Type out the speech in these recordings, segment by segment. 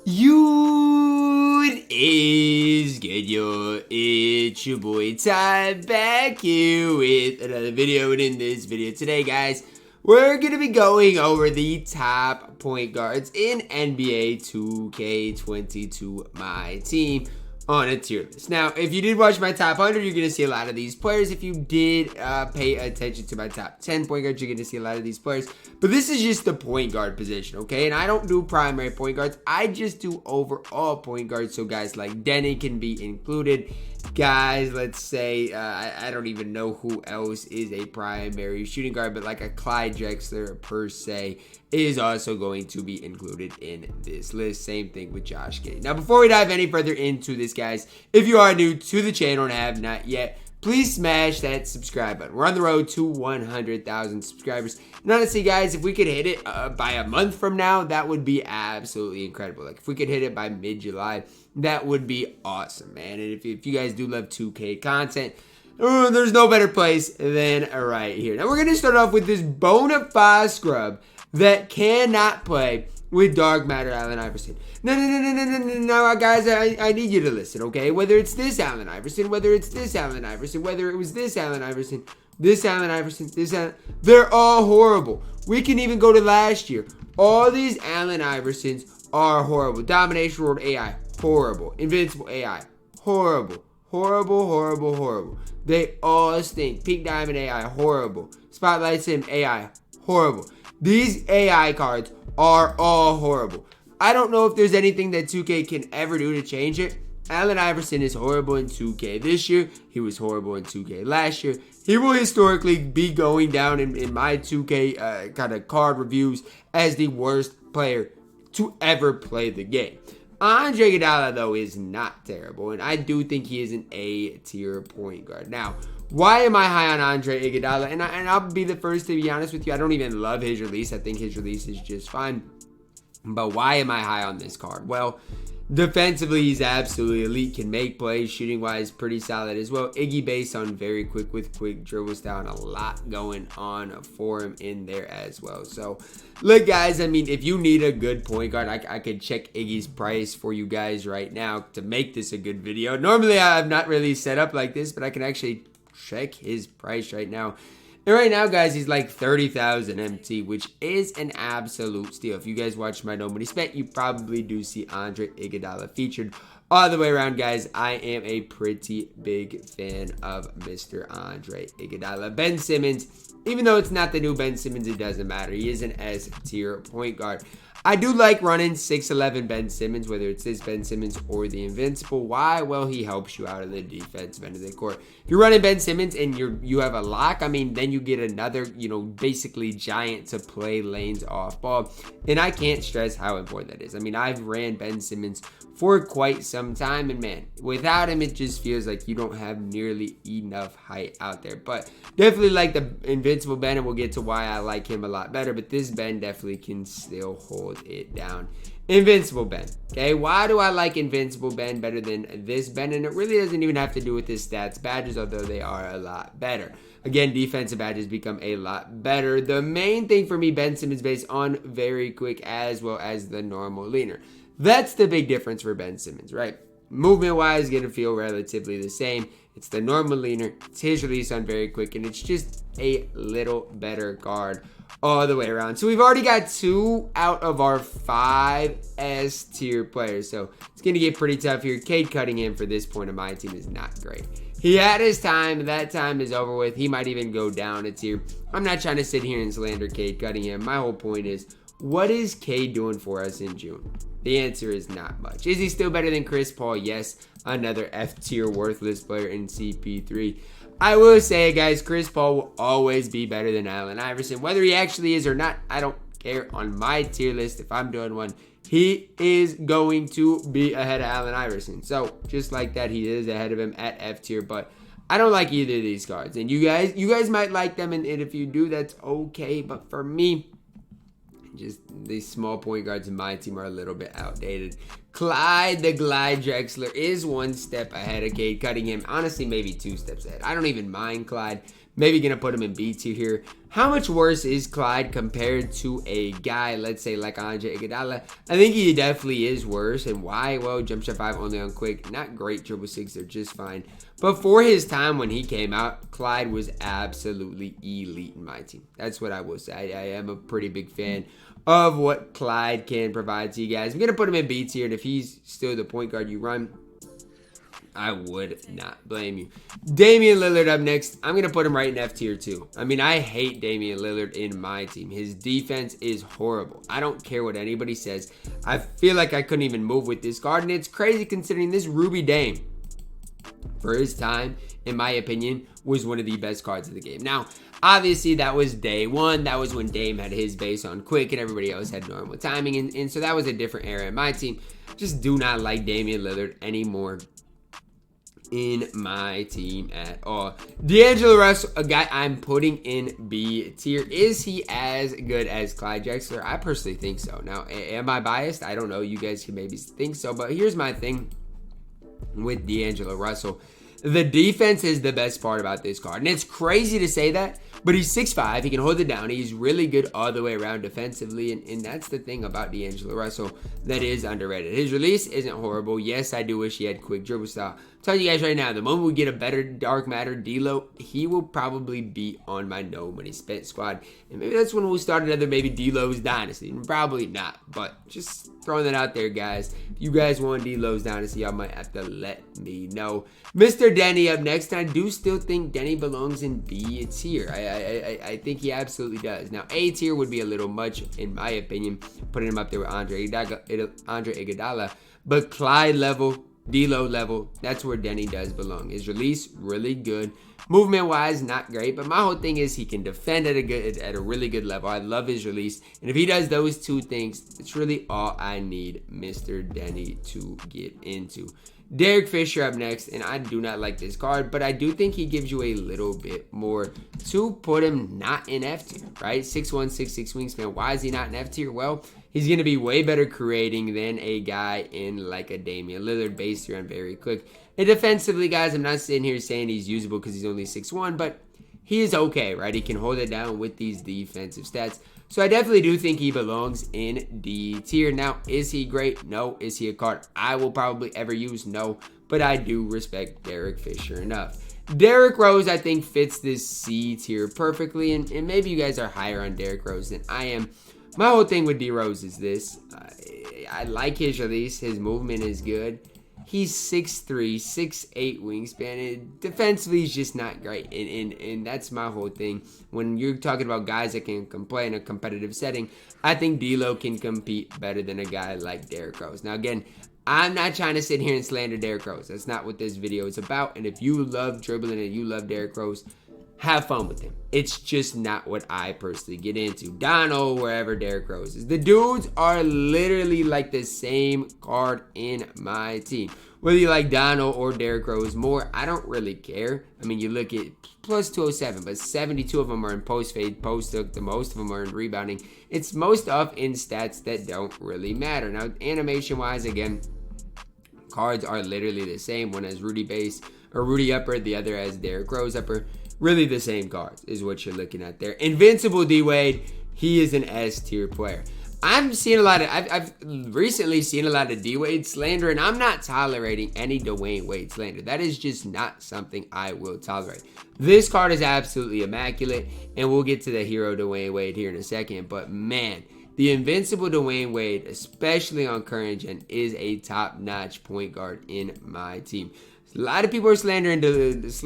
What is good, yo? It's your boy Ty back here with another video, and in this video today, guys, we're gonna be going over the top point guards in NBA 2K22 MyTEAM on a tier list. Now, if you did watch my top 100, you're gonna see a lot of these players. If you did pay attention to my top 10 point guards, you're gonna see a lot of these players. But this is just the point guard position, okay? And I don't do primary point guards. I just do overall point guards. So guys like Denny can be included. Guys, let's say, I don't even know who else is a primary shooting guard, but like a Clyde Drexler per se is also going to be included in this list. Same thing with Josh Giddey. Now, before we dive any further into this, guys, if you are new to the channel and have not yet, please smash that subscribe button. We're on the road to 100,000 subscribers. And honestly, guys, if we could hit it by a month from now, that would be absolutely incredible. Like, if we could hit it by mid-July, that would be awesome, man. And if you guys do love 2K content, there's no better place than right here. Now, we're going to start off with this bona fide scrub that cannot play with dark matter Allen Iverson. No, guys, I need you to listen, okay? Whether it's this Allen Iverson, whether it's this Allen Iverson, whether it was this Allen Iverson, this Allen Iverson, this Allen, they're all horrible. We can even go to last year. All these Allen Iversons are horrible. Domination World AI, horrible. Invincible AI, horrible. Horrible. They all stink. Pink Diamond AI, horrible. Spotlight Sim AI, horrible. These AI cards are all horrible. I don't know if there's anything that 2K can ever do to change it. Allen Iverson is horrible in 2K this year. He was horrible in 2K last year. He will historically be going down in my 2K kind of card reviews as the worst player to ever play the game. Iguodala, though, is not terrible, and I do think he is an A-tier point guard. Now, why am I high on Iguodala? And I'll be the first to be honest with you. I don't even love his release. I think his release is just fine. But why am I high on this card? Well, defensively, he's absolutely elite. Can make plays. Shooting-wise, pretty solid as well. Iggy based on very quick with quick dribbles down. A lot going on for him in there as well. So, look, guys, I mean, if you need a good point guard, I could check Iggy's price for you guys right now to make this a good video. Normally, I'm not really set up like this, but I can actually check his price right now. And right now, guys, he's like 30,000 MT, which is an absolute steal. If you guys watch my Nobody Spent, you probably do see Andre Iguodala featured all the way around, guys. I am a pretty big fan of Mr. Andre Iguodala. Ben Simmons, even though it's not the new Ben Simmons, it doesn't matter. He is an S-tier point guard. I do like running 6'11 Ben Simmons, whether it's this Ben Simmons or the Invincible. Why? Well, he helps you out of the defensive end of the court. If you're running Ben Simmons and you have a lock, I mean, then you get another, basically giant to play lanes off ball. And I can't stress how important that is. I mean, I've ran Ben Simmons for quite some time, and man, without him, it just feels like you don't have nearly enough height out there. But definitely like the Invincible Ben, and we'll get to why I like him a lot better, but this Ben definitely can still hold it down. Invincible Ben, okay? Why do I like Invincible Ben better than this Ben? And it really doesn't even have to do with his stats badges, although they are a lot better. Again, defensive badges become a lot better. The main thing for me, Ben Simmons based on very quick as well as the normal leaner. That's the big difference for Ben Simmons, right? Movement-wise, going to feel relatively the same. It's the normal leaner. It's his release on very quick, and it's just a little better guard all the way around. So we've already got 2 out of our 5 S-tier players. So it's going to get pretty tough here. Cade cutting him for this point of my team is not great. He had his time. That time is over with. He might even go down a tier. I'm not trying to sit here and slander Cade cutting him. My whole point is, what is Cade doing for us in June? The answer is not much. Is he still better than Chris Paul? Yes, another F-tier worthless player in CP3. I will say, guys, Chris Paul will always be better than Allen Iverson. Whether he actually is or not, I don't care. On my tier list, if I'm doing one, he is going to be ahead of Allen Iverson. So, just like that, he is ahead of him at F-tier, but I don't like either of these cards. And you guys might like them, and if you do, that's okay. But for me, just these small point guards in my team are a little bit outdated. Clyde the Glide Drexler is 1 step ahead of Cade, cutting him, honestly, maybe 2 steps ahead. I don't even mind Clyde, Maybe going to put him in B tier here. How much worse is Clyde compared to a guy, let's say, like Andre Iguodala? I think he definitely is worse. And why? Well, jump shot 5 only on quick. Not great dribble 6. They're just fine. But for his time when he came out, Clyde was absolutely elite in my team. That's what I will say. I am a pretty big fan of what Clyde can provide to you guys. I'm going to put him in B tier. And if he's still the point guard you run, I would not blame you. Damian Lillard up next. I'm going to put him right in F tier too. I mean, I hate Damian Lillard in my team. His defense is horrible. I don't care what anybody says. I feel like I couldn't even move with this card. And it's crazy considering this Ruby Dame, for his time, in my opinion, was one of the best cards of the game. Now, obviously, that was day one. That was when Dame had his base on quick and everybody else had normal timing. And so that was a different era in my team. Just do not like Damian Lillard anymore in my team at all. D'Angelo Russell, a guy I'm putting in B tier. Is he as good as Clyde Drexler? I personally think so. Now, am I biased? I don't know. You guys can maybe think so. But here's my thing with D'Angelo Russell. The defense is the best part about this card. And it's crazy to say that, but he's 6'5". He can hold it down. He's really good all the way around defensively. And that's the thing about D'Angelo Russell that is underrated. His release isn't horrible. Yes, I do wish he had quick dribble style. I'm telling you guys right now, the moment we get a better dark matter D-Lo, he will probably be on my no money spent squad. And maybe that's when we'll start another maybe D-Lo's dynasty. Probably not, but just throwing that out there, guys. If you guys want D-Lo's dynasty, y'all might have to let me know. Mr. Denny up next. And I do still think Denny belongs in B tier. I think he absolutely does. Now, A tier would be a little much, in my opinion, putting him up there with Andre Iguodala. But Clyde level, D-Lo level, that's where Denny does belong. His release, really good. Movement-wise, not great. But my whole thing is he can defend at a really good level. I love his release. And if he does those two things, it's really all I need Mr. Denny to get into. Derek Fisher up next, and I do not like this card, but I do think he gives you a little bit more to put him not in F tier, right? 6'1", 6'6" wingspan. Why is he not in F tier? Well, he's going to be way better creating than a guy in like a Damian Lillard base tier and very quick. And defensively, guys, I'm not sitting here saying he's usable because he's only 6'1", but he is okay, right? He can hold it down with these defensive stats. So I definitely do think he belongs in D tier. Now, is he great? No. Is he a card I will probably ever use? No. But I do respect Derek Fisher enough. Derrick Rose, I think, fits this C tier perfectly. And maybe you guys are higher on Derrick Rose than I am. My whole thing with D Rose is this. I like his release. His movement is good. He's 6'3", 6'8" wingspan. And defensively, he's just not great. And that's my whole thing. When you're talking about guys that can play in a competitive setting, I think D'Lo can compete better than a guy like Derrick Rose. Now, again, I'm not trying to sit here and slander Derrick Rose. That's not what this video is about. And if you love dribbling and you love Derrick Rose, have fun with him. It's just not what I personally get into. Donald, wherever Derrick Rose is. The dudes are literally like the same card in my team. Whether you like Donald or Derrick Rose more, I don't really care. I mean, you look at plus 207, but 72 of them are in post fade, post hook. The most of them are in rebounding. It's most of in stats that don't really matter. Now, animation wise, again, cards are literally the same. One has Rudy base or Rudy upper, the other has Derrick Rose upper. Really the same cards is what you're looking at there. Invincible D Wade, he is an S tier player. I'm seeing a lot of, I've recently seen a lot of D Wade slander, and I'm not tolerating any Dwyane Wade slander. That is just not something I will tolerate. This card is absolutely immaculate, and we'll get to the hero Dwyane Wade here in a second. But man, the Invincible Dwyane Wade, especially on current gen, is a top-notch point guard in my team. A lot of people are slandering Dwyane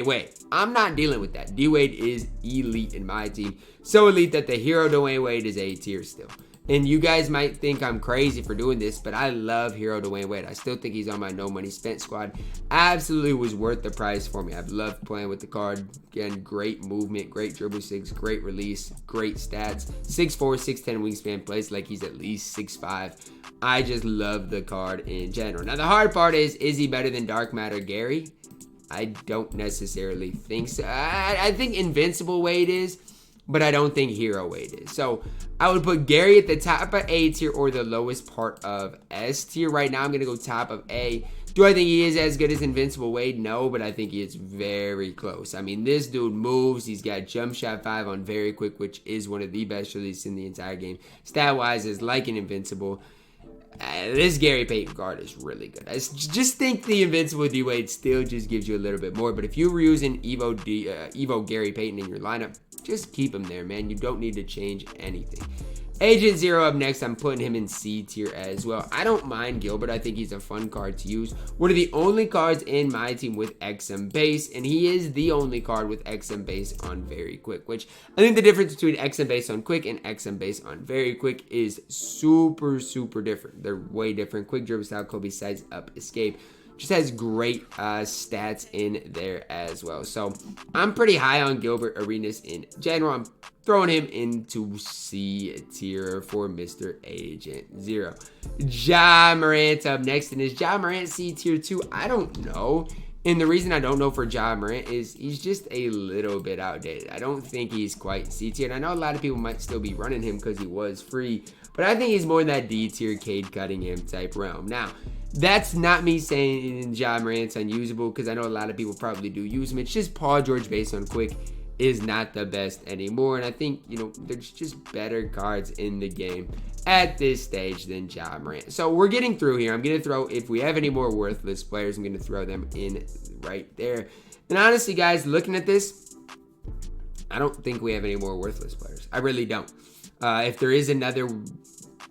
Wade. I'm not dealing with that. D Wade is elite in my team. So elite that the hero Dwyane Wade is A tier still. And you guys might think I'm crazy for doing this, but I love hero Dwyane Wade. I still think he's on my no money spent squad. Absolutely was worth the price for me. I've loved playing with the card. Again, great movement, great dribble 6, great release, great stats. 6'4", 6'10" wingspan, plays like he's at least 6'5". I just love the card in general. Now, the hard part is he better than Dark Matter Gary? I don't necessarily think so. I think Invincible Wade is, but I don't think Hero Wade is. So I would put Gary at the top of A tier or the lowest part of S tier. Right now, I'm going to go top of A. Do I think he is as good as Invincible Wade? No, but I think he is very close. I mean, this dude moves. He's got jump shot 5 on very quick, which is one of the best releases in the entire game. Stat-wise, is like an Invincible. This Gary Payton card is really good. I just think the Invincible D-Wade still just gives you a little bit more. But if you were using Evo Gary Payton in your lineup, just keep him there, man. You don't need to change anything. Agent Zero up next. I'm putting him in C tier as well. I don't mind Gilbert. I think he's a fun card to use. One of the only cards in my team with XM base, and he is the only card with XM base on very quick, which I think the difference between XM base on quick and XM base on very quick is super, super different. They're way different. Quick dribble style, Kobe size up, escape. Just has great stats in there as well. So I'm pretty high on Gilbert Arenas in general. I'm throwing him into C tier for Mr. Agent Zero. Ja Morant up next. And is Ja Morant C tier 2? I don't know. And the reason I don't know for Ja Morant is he's just a little bit outdated. I don't think he's quite C tier. And I know a lot of people might still be running him because he was free. But I think he's more in that D tier Cade Cunningham type realm. Now, that's not me saying Ja Morant's unusable because I know a lot of people probably do use him. It's just Paul George based on quick is not the best anymore. And I think, you know, there's just better cards in the game at this stage than Ja Morant. So we're getting through here. I'm going to throw, if we have any more worthless players, I'm going to throw them in right there. And honestly, guys, looking at this, I don't think we have any more worthless players. I really don't. If there is another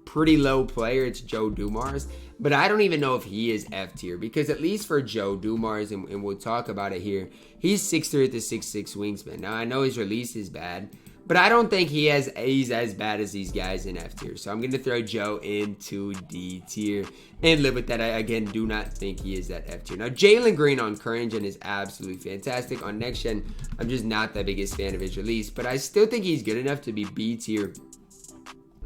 pretty low player, it's Joe Dumars. But I don't even know if he is F tier because at least for Joe Dumars, and we'll talk about it here, he's 6'3" at the 6'6" wingspan. Now, I know his release is bad, but I don't think he's as bad as these guys in F tier. So I'm going to throw Joe into D tier and live with that. I, again, do not think he is that F tier. Now, Jalen Green on current gen is absolutely fantastic. On next gen, I'm just not the biggest fan of his release, but I still think he's good enough to be B tier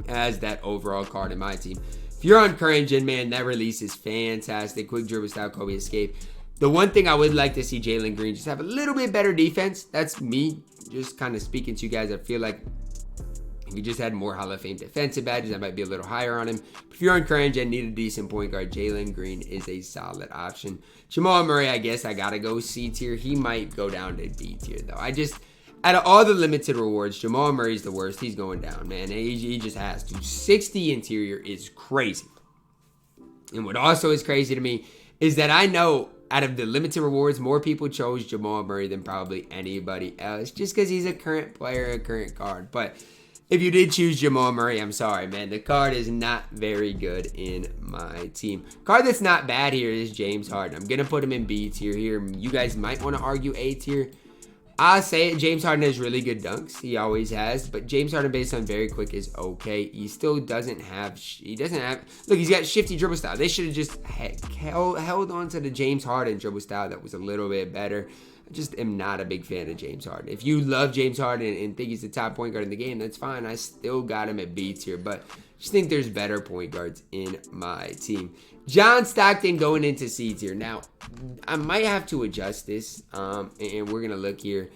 as that overall card in my team. If you're on current gen, man, that release is fantastic. Quick dribble style, Kobe escape. The one thing I would like to see Jalen Green just have a little bit better defense. That's me just kind of speaking to you guys. I feel like if he just had more Hall of Fame defensive badges, I might be a little higher on him. If you're on current gen, need a decent point guard, Jalen Green is a solid option. Jamal Murray, I guess I got to go C tier. He might go down to B tier, though. Out of all the limited rewards, Jamal Murray's the worst. He's going down, man. He just has to. 60 interior is crazy. And what also is crazy to me is that I know out of the limited rewards, more people chose Jamal Murray than probably anybody else just because he's a current player, a current card. But if you did choose Jamal Murray, I'm sorry, man. The card is not very good in my team. Card that's not bad here is James Harden. I'm going to put him in B tier here. You guys might want to argue A tier. I'll say it, James Harden has really good dunks. He always has. But James Harden based on very quick is okay. He still doesn't have, look, he's got shifty dribble style. They should have just held on to the James Harden dribble style that was a little bit better. I just am not a big fan of James Harden. If you love James Harden and think he's the top point guard in the game, that's fine. I still got him at B tier. But I just think there's better point guards in my team. John Stockton going into C tier. Now, I might have to adjust this, and we're going to look here.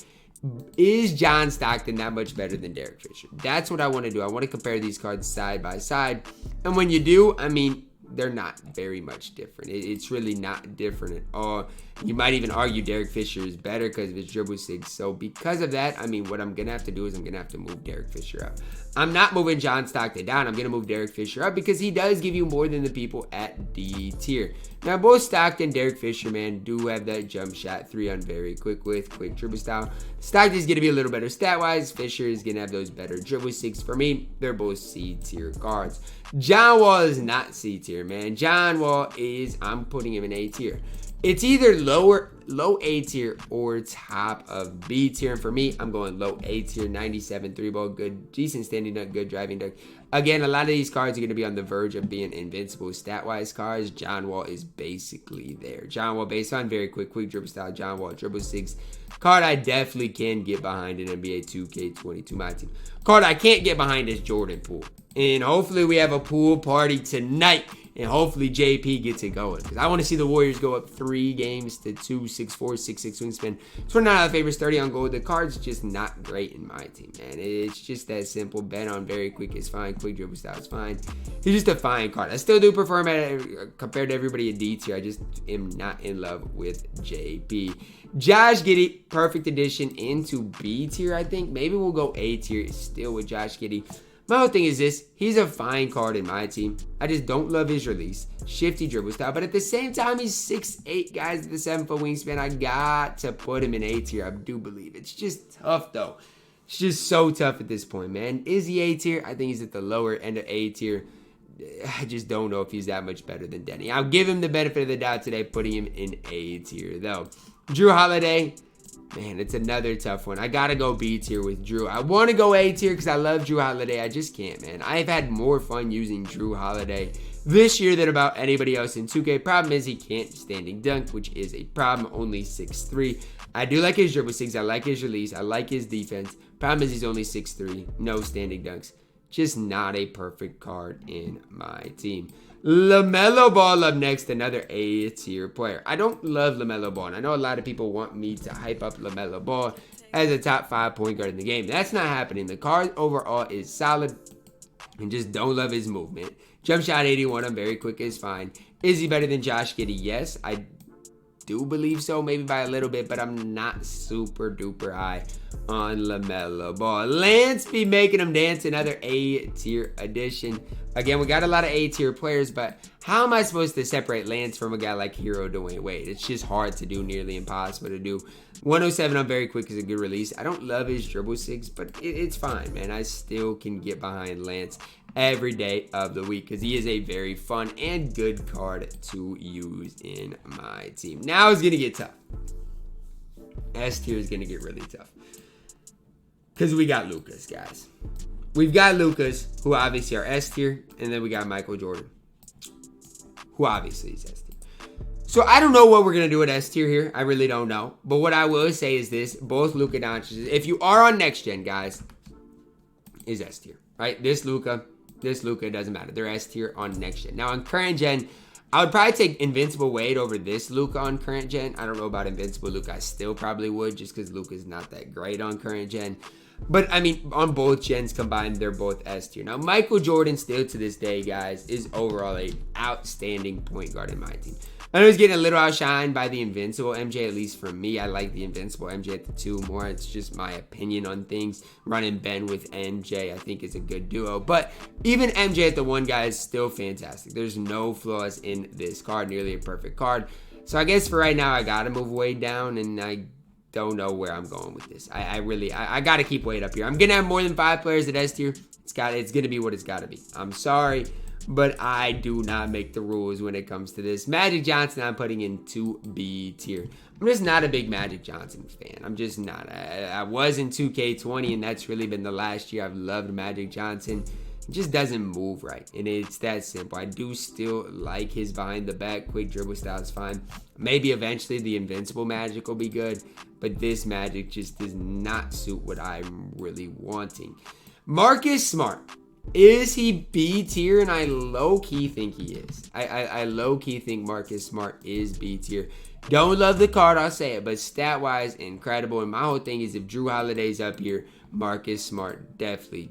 Is John Stockton that much better than Derek Fisher? That's what I want to do. I want to compare these cards side by side. And when you do, I mean, they're not very much different. It's really not different at all. You might even argue Derek Fisher is better because of his dribble six. So because of that, I mean, what I'm going to have to do is I'm going to have to move Derek Fisher up. I'm not moving John Stockton down. I'm going to move Derek Fisher up because he does give you more than the people at D tier. Now, both Stockton and Derek Fisher, man, do have that jump shot 3 on very quick with quick dribble style. Stockton's going to be a little better stat-wise. Fisher is going to have those better dribble six. For me, they're both C tier cards. John Wall is not C tier, man. John Wall is, I'm putting him in A tier. It's either low A tier or top of B tier. And for me, I'm going low A tier, 97 3-ball, good, decent standing dunk, good driving dunk. Again, a lot of these cards are going to be on the verge of being invincible stat-wise cards. John Wall is basically there. John Wall based on very quick dribble style. John Wall dribble six. Card I definitely can get behind in NBA 2K22 MyTEAM. Card I can't get behind is Jordan Poole. And hopefully we have a pool party tonight and hopefully JP gets it going. Because I want to see the Warriors go up 3 games to 2, 6'4", 6'6" wingspan. 29 out of favorites, 30 on gold. The card's just not great in my team, man. It's just that simple. Ben on very quick is fine. Quick dribble style is fine. He's just a fine card. I still do prefer him compared to everybody in D tier. I just am not in love with JP. Josh Giddey, perfect addition into B tier, I think. Maybe we'll go A tier still with Josh Giddey. My whole thing is this. He's a fine card in my team. I just don't love his release. Shifty dribble style. But at the same time, he's 6'8", guys, with the 7-foot wingspan. I got to put him in A tier. I do believe. It's just tough, though. It's just so tough at this point, man. Is he A tier? I think he's at the lower end of A tier. I just don't know if he's that much better than Denny. I'll give him the benefit of the doubt today, putting him in A tier, though. Jrue Holiday. Man, it's another tough one. I gotta go B tier with Jrue. I want to go A tier because I love Jrue Holiday. I just can't, man. I've had more fun using Jrue Holiday this year than about anybody else in 2K. Problem is he can't standing dunk, which is a problem. Only 6'3". I do like his dribble six. I like his release. I like his defense. Problem is he's only 6'3". No standing dunks. Just not a perfect card in my team. LaMelo Ball up next, another A tier player. I don't love LaMelo Ball, and I know a lot of people want me to hype up LaMelo Ball as a top 5 point guard in the game. That's not happening. The card overall is solid, and just don't love his movement. Jump shot 81, I'm very quick, is fine. Is he better than Josh Giddey? Yes, I do believe so, maybe by a little bit, but I'm not super duper high on LaMelo Ball. Lance be making him dance, another A tier addition. Again, we got a lot of A tier players, but how am I supposed to separate Lance from a guy like Hero Dwyane Wade? It's just hard to do, nearly impossible to do. 107 on very quick is a good release. I don't love his dribble six, but it's fine, man. I still can get behind Lance every day of the week because he is a very fun and good card to use in my team. Now it's going to get tough. S tier is going to get really tough because we got Lucas, guys. We've got Lucas, who obviously are S tier, and then we got Michael Jordan, who obviously is S tier. So I don't know what we're going to do at S tier here. I really don't know. But what I will say is this. Both Luka Doncic, if you are on next gen, guys, is S tier, right? This Luka, it doesn't matter. They're S tier on next gen. Now on current gen, I would probably take Invincible Wade over this Luka on current gen. I don't know about Invincible Luka. I still probably would just because Luka's not that great on current gen. But, I mean, on both gens combined, they're both S tier. Now, Michael Jordan still to this day, guys, is overall a outstanding point guard in my team. I know he's getting a little outshined by the Invincible MJ, at least for me. I like the Invincible MJ at the 2 more. It's just my opinion on things. Running Ben with MJ, I think, is a good duo. But even MJ at the 1, guys, is still fantastic. There's no flaws in this card. Nearly a perfect card. So I guess for right now, I got to move Wade down, and I don't know where I'm going with this. I got to keep Wade up here. I'm going to have more than 5 players at S tier. It's going to be what it's got to be. I'm sorry, but I do not make the rules when it comes to this. Magic Johnson, I'm putting into B tier. I'm just not a big Magic Johnson fan. I'm just not. I was in 2K20, and that's really been the last year I've loved Magic Johnson. It just doesn't move right, and it's that simple. I do still like his behind the back quick dribble style is fine. Maybe eventually the Invincible Magic will be good, but this Magic just does not suit what I'm really wanting. Marcus Smart. Is he B tier? And I low-key think he is. I low-key think Marcus Smart is B tier. Don't love the card, I'll say it, but stat-wise, incredible. And my whole thing is if Jrue Holiday's up here, Marcus Smart definitely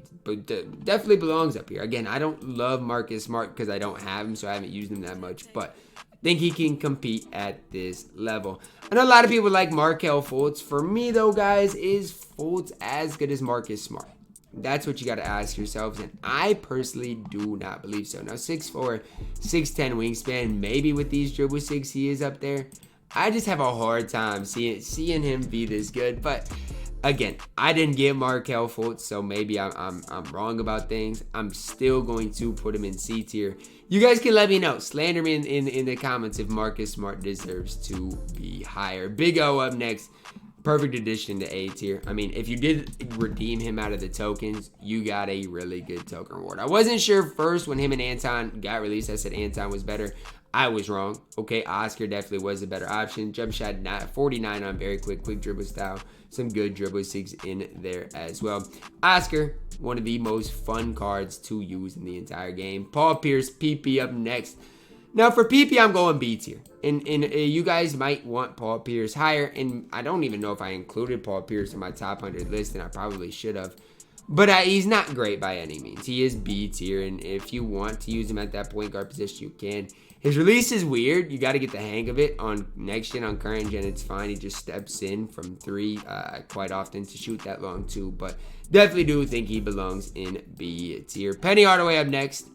belongs up here. Again, I don't love Marcus Smart because I don't have him, so I haven't used him that much, but I think he can compete at this level. I know a lot of people like Markelle Fultz. For me, though, guys, is Fultz as good as Marcus Smart? That's what you got to ask yourselves, and I personally do not believe so. Now, 6'4", 6'10" wingspan, maybe with these dribble six, he is up there. I just have a hard time seeing him be this good, but again, I didn't get Markelle Fultz, so maybe I'm wrong about things. I'm still going to put him in C tier. You guys can let me know. Slander me in the comments if Marcus Smart deserves to be higher. Big O up next. Perfect addition to A tier. I mean, if you did redeem him out of the tokens, you got a really good token reward. I wasn't sure first when him and Anton got released. I said Anton was better. I was wrong. Okay, Oscar definitely was a better option. Jump shot 49 on very quick dribble style. Some good dribble six in there as well. Oscar, one of the most fun cards to use in the entire game. Paul Pierce, PP up next. Now for PP, I'm going B tier. And you guys might want Paul Pierce higher. And I don't even know if I included Paul Pierce in my top 100 list, and I probably should have. But he's not great by any means. He is B tier, and if you want to use him at that point guard position, you can. His release is weird. You got to get the hang of it. On next gen, on current gen, it's fine. He just steps in from 3 quite often to shoot that long too. But definitely do think he belongs in B tier. Penny Hardaway up next.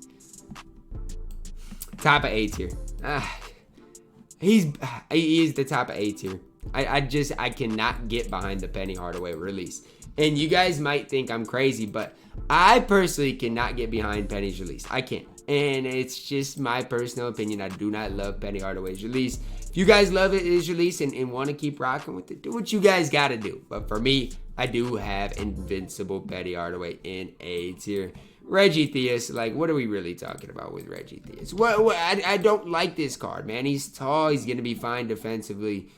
Top of A tier. He is the top of A tier. I cannot get behind the Penny Hardaway release. And you guys might think I'm crazy, but I personally cannot get behind Penny's release. I can't. And it's just my personal opinion. I do not love Penny Hardaway's release. If you guys love his release and want to keep rocking with it, do what you guys got to do. But for me, I do have Invincible Penny Hardaway in A tier. Reggie Theus, like, what are we really talking about with Reggie Theus? I don't like this card, man. He's tall. He's going to be fine defensively.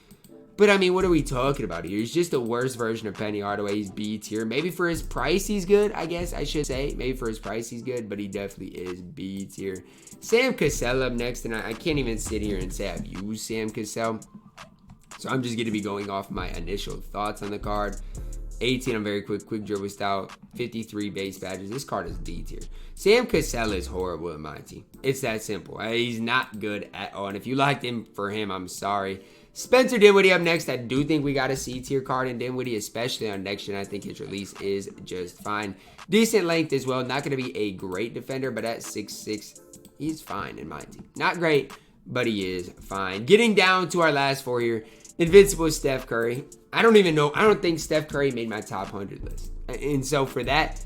But, I mean, what are we talking about here? He's just a worse version of Penny Hardaway. He's B tier. Maybe for his price, he's good, I guess I should say. Maybe for his price, he's good, but he definitely is B tier. Sam Cassell up next, and I can't even sit here and say I've used Sam Cassell. So I'm just going to be going off my initial thoughts on the card. 18 on very quick dribble style, 53 base badges. This card is D tier. Sam Cassell is horrible in my team. It's that simple. He's not good at all. And if you liked him for him, I'm sorry. Spencer Dinwiddie up next. I do think we got a C tier card in Dinwiddie, especially on next gen. I think his release is just fine. Decent length as well. Not going to be a great defender, but at 6'6", he's fine in my team. Not great, but he is fine. Getting down to our last 4 here. Invincible Steph Curry. I don't even know. I don't think Steph Curry made my top 100 list. And so for that,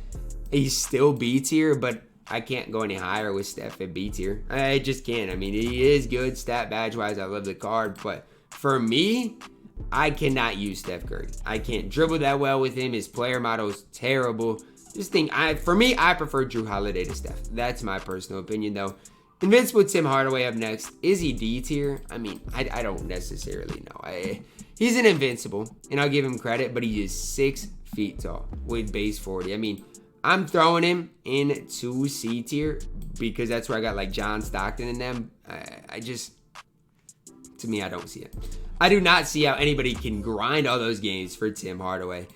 he's still B tier, but I can't go any higher with Steph at B tier. I just can't. I mean, he is good stat badge wise. I love the card, but for me, I cannot use Steph Curry. I can't dribble that well with him. His player model is terrible. For me, I prefer Drew Holiday to Steph. That's my personal opinion, though. Invincible Tim Hardaway up next. Is he D tier? I mean, I don't necessarily know. He's an Invincible, and I'll give him credit, but he is 6 feet tall with base 40. I mean, I'm throwing him into C tier because that's where I got like John Stockton in them. To me, I don't see it. I do not see how anybody can grind all those games for Tim Hardaway.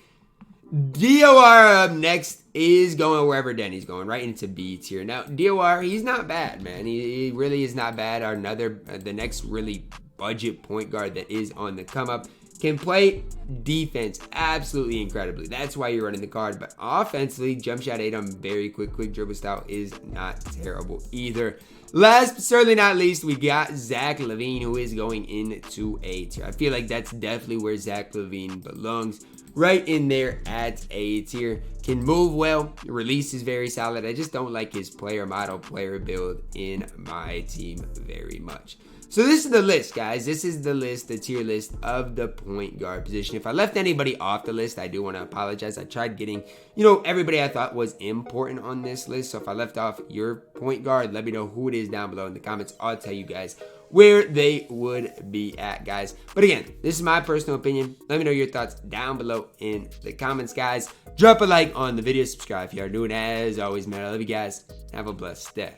DOR up next is going wherever Denny's going, right into B tier. Now, DOR, he's not bad, man. He really is not bad. The next really budget point guard that is on the come up. Can play defense absolutely incredibly. That's why you're running the card. But offensively, jump shot 8 on very quick dribble style is not terrible either. Last but certainly not least, we got Zach LaVine, who is going into A tier. I feel like that's definitely where Zach LaVine belongs. Right in there at A tier. Can move well. Release is very solid. I just don't like his player model, player build in my team very much. So this is the list, guys. This is the list, the tier list of the point guard position. If I left anybody off the list, I do want to apologize. I tried getting, everybody I thought was important on this list. So if I left off your point guard, let me know who it is down below in the comments. I'll tell you guys where they would be at, guys. But again, this is my personal opinion. Let me know your thoughts down below in the comments, guys. Drop a like on the video, subscribe if you are new, and as always, man, I love you guys. Have a blessed day.